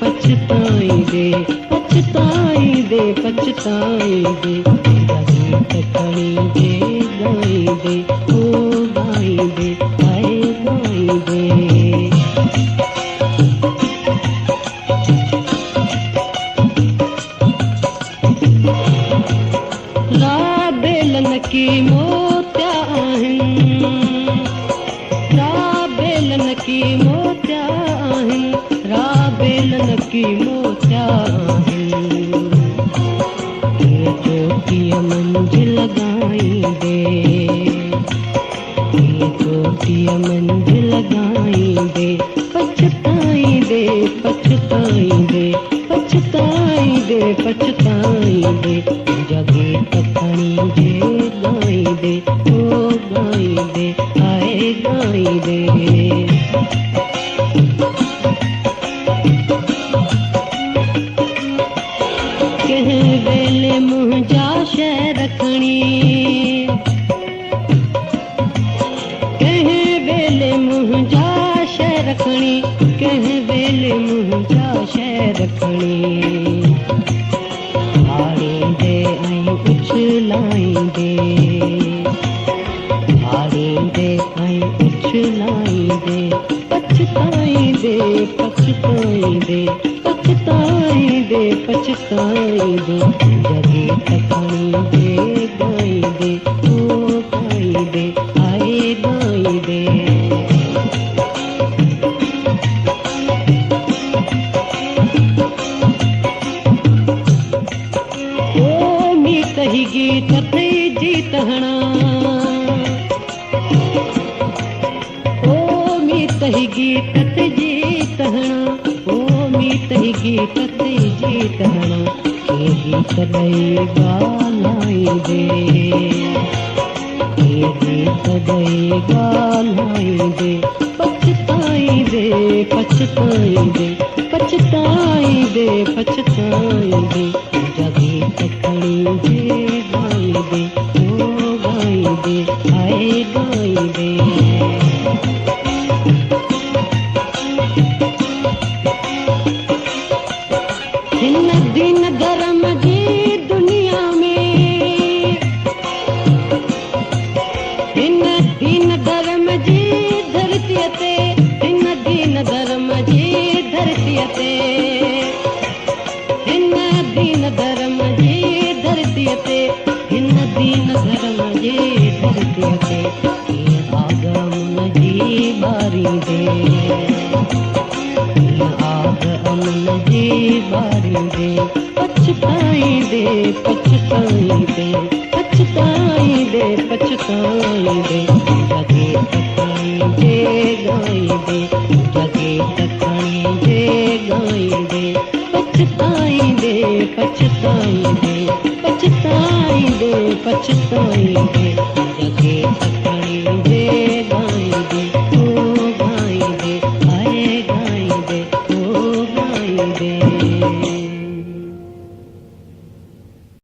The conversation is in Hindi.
पछताई दे, पछताई दे, पछताई दे, गीत खड़ी दे गाई दे, ओ गाई दे, आए गाई दे। राबेलन की मोत्या आहिन, राबेलन की मोत्या आहिन, राबेलन की मोत्या आहिन, ये चोटिय मंजिल गाई दे, ये चोटिय मंजिल गाई दे, पछताई दे, पछताई दे, पछताई दे, पछताई दे, जगे तखणी दे गाई दे, ओ गाई दे, आए गाई दे। कह वेले मुँह जा शह रखणी, कह वेले मुँह जा शह रखणी, कह वेले मुँह जा शह रखणी, हारी दे आई उछलाई दे, हारी दे आई उछलाई दे, पछताई दे, पछताई दे, पछताई दे, पछताई दे, जगे तखणी दे गाई दे, ओ गाई दे, आए गाई दे। कही गीत थे जीत हणा, ओ मीत ही गीत थे जीत हणा, ओ मीत ही गीत थे जीत हणा, ये गीत दई गालाई दे, ये गीत दई गालाई दे, पछताई दे, पछताई दे, पछताई दे, पछताई दे, जगे तखणी दे गाई दे, ओ गाई दे, आए गाई दे। हिन दिन धर्म जी दुनिया में, हिन दिन धर्म जी धरती ते, हिन दिन धर्म जी धरती ते, हिन दिन धर्म जी धरती ते, हिन दिन धर्म जी धरती ते, ये आगमन जी बारी दे, ये आगमन जी बारी दे, पछताई दे, पछताई दे, पछताई दे, पछताई दे, जगे तखणी दे गाई दे, जगे तखणी दे गाई दे, पछताई दे, पछताई दे, पछताई दे, पछताई दे, जगे तखणी दे गाई दे, ओ गाई दे, आए गाई दे।